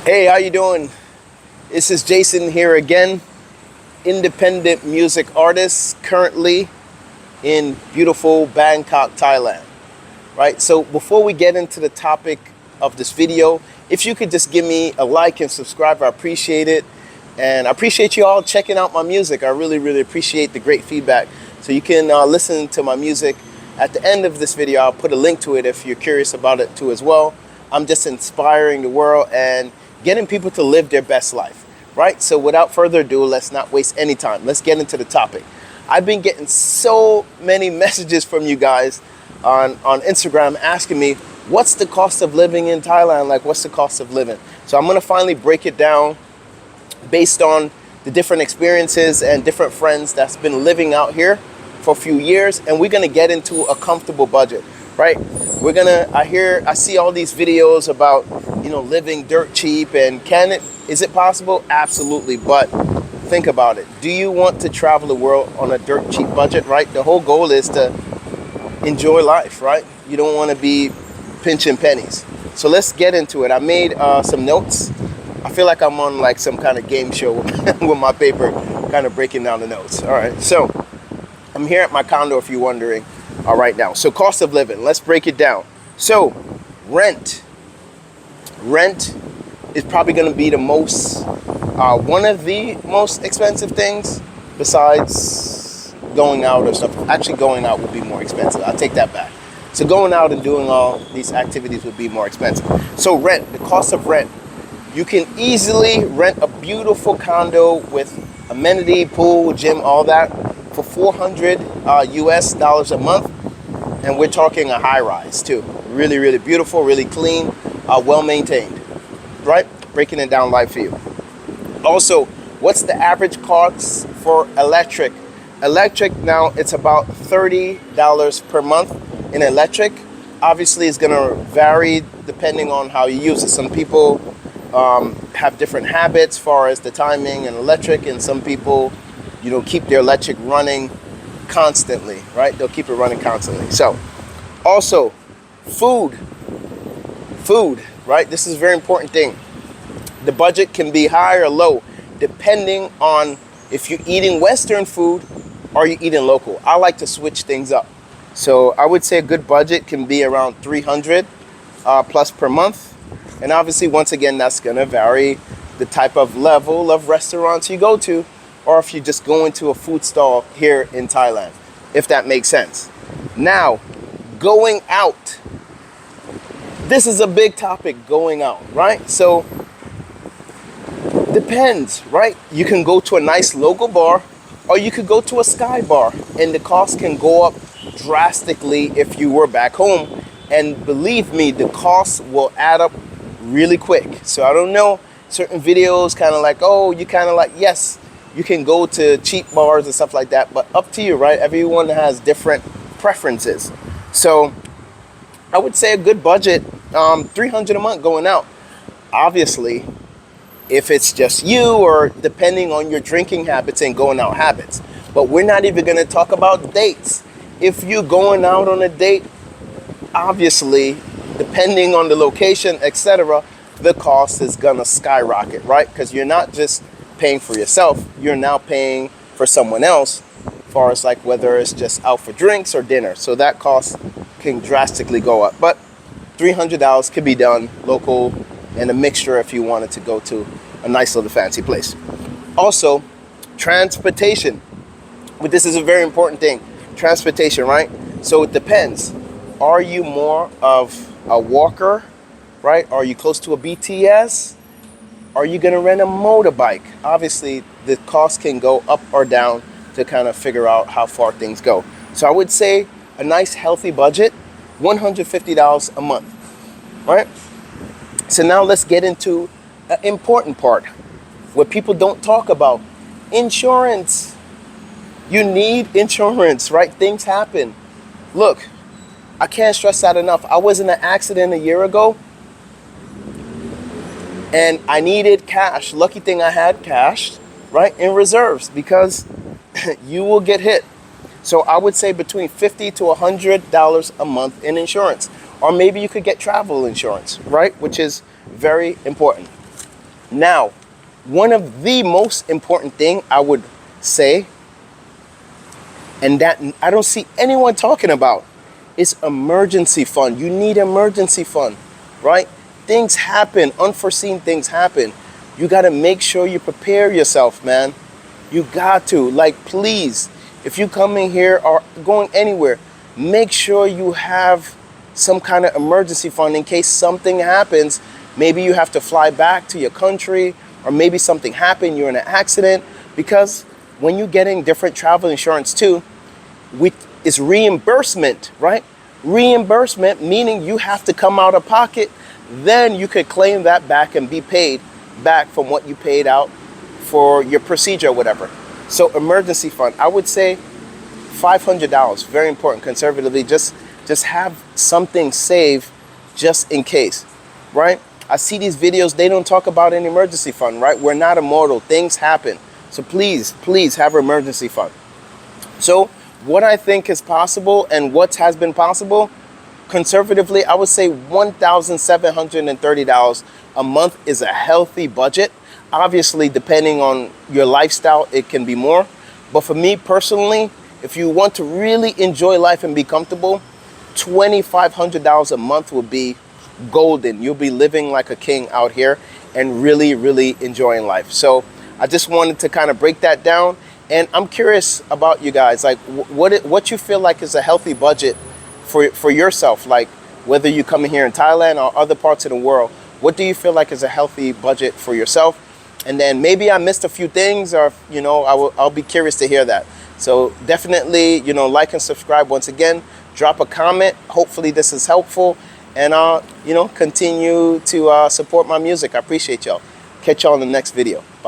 Hey, how you doing? This is Jason here again, independent music artist currently in beautiful Bangkok, Thailand. Right? So before we get into the topic of this video, if you could just give me a like and subscribe, I appreciate it. And I appreciate you all checking out my music. I really, really appreciate the great feedback. So you can listen to my music at the end of this video. I'll put a link to it if you're curious about it too as well. I'm just inspiring the world and getting people to live their best life, right? So without further ado, let's not waste any time. Let's get into the topic. I've been getting so many messages from you guys on Instagram asking me, what's the cost of living in Thailand? Like, what's the cost of living? So I'm gonna finally break it down based on the different experiences and different friends that's been living out here for a few years, and we're gonna get into a comfortable budget, right? I see all these videos about, living dirt cheap, and is it possible? Absolutely, but think about it. Do you want to travel the world on a dirt cheap budget, right? The whole goal is to enjoy life, right? You don't want to be pinching pennies. So let's get into it. I made some notes. I feel like I'm on like some kind of game show with my paper, kind of breaking down the notes. All right, so I'm here at my condo if you're wondering right now. So cost of living, let's break it down. So rent is probably going to be the most, one of the most expensive things besides going out or stuff. Actually, going out would be more expensive. I'll take that back. So going out and doing all these activities would be more expensive. So rent, the cost of rent. You can easily rent a beautiful condo with amenity, pool, gym, all that for $400 US a month. And we're talking a high rise too. Really, really beautiful, really clean, well maintained, right? Breaking it down live for you. Also, what's the average cost for electric? Electric now, it's about $30 per month in electric. Obviously, it's gonna vary depending on how you use it. Some people have different habits as far as the timing and electric, and some people, keep their electric running constantly, right? They'll keep it running constantly. So, also, food, right? This is a very important thing. The budget can be high or low depending on if you're eating Western food or you're eating local. I like to switch things up. So I would say a good budget can be around 300 plus per month. And obviously, once again, that's gonna vary the type of level of restaurants you go to, or if you just go into a food stall here in Thailand, if that makes sense. Now, going out. This is a big topic, going out, right? So, depends, right? You can go to a nice local bar, or you could go to a sky bar, and the cost can go up drastically if you were back home. And believe me, the cost will add up really quick. So I don't know, certain videos kind of like, oh, you kind of like, yes, you can go to cheap bars and stuff like that, but up to you, right? Everyone has different preferences. So I would say a good budget, 300 a month going out. Obviously, if it's just you, or depending on your drinking habits and going out habits. But we're not even going to talk about dates. If you're going out on a date, obviously, depending on the location, etc., the cost is gonna skyrocket, right? Because you're not just paying for yourself, you're now paying for someone else, as far as like whether it's just out for drinks or dinner. So that cost can drastically go up. But $300 could be done local, and a mixture if you wanted to go to a nice little fancy place. Also, transportation. But this is a very important thing. Transportation, right? So it depends. Are you more of a walker, right? Are you close to a BTS? Are you gonna rent a motorbike? Obviously, the cost can go up or down to kind of figure out how far things go. So I would say a nice healthy budget, $150 a month, right? So now let's get into an important part, what people don't talk about, insurance. You need insurance, right? Things happen. Look, I can't stress that enough. I was in an accident a year ago, and I needed cash. Lucky thing I had cash, right, in reserves, because you will get hit. So I would say between $50 to $100 a month in insurance. Or maybe you could get travel insurance, right, which is very important. Now, one of the most important thing I would say, and that I don't see anyone talking about, is emergency fund. You need emergency fund, right? Things happen, unforeseen things happen. You got to make sure you prepare yourself, man. You got to, like, please, if you come in here or going anywhere, make sure you have some kind of emergency fund in case something happens. Maybe you have to fly back to your country, or maybe something happened, you're in an accident. Because when you're getting different travel insurance too, it's reimbursement, right? Reimbursement, meaning you have to come out of pocket, then you could claim that back and be paid back from what you paid out for your procedure or whatever. So emergency fund, I would say $500, very important, conservatively, just have something saved just in case, right? I see these videos, they don't talk about an emergency fund, right? We're not immortal, things happen. So please have an emergency fund. So what I think is possible and what has been possible, conservatively, I would say $1,730 a month is a healthy budget. Obviously, depending on your lifestyle, it can be more. But for me personally, if you want to really enjoy life and be comfortable, $2,500 a month would be golden. You'll be living like a king out here and really, really enjoying life. So I just wanted to kind of break that down. And I'm curious about you guys, like what you feel like is a healthy budget for yourself, like whether you come in here in Thailand or other parts of the world. What do you feel like is a healthy budget for yourself? And then maybe I missed a few things, or I'll be curious to hear that. So definitely, like and subscribe once again. Drop a comment. Hopefully this is helpful, and continue to support my music. I appreciate y'all. Catch y'all in the next video. Bye.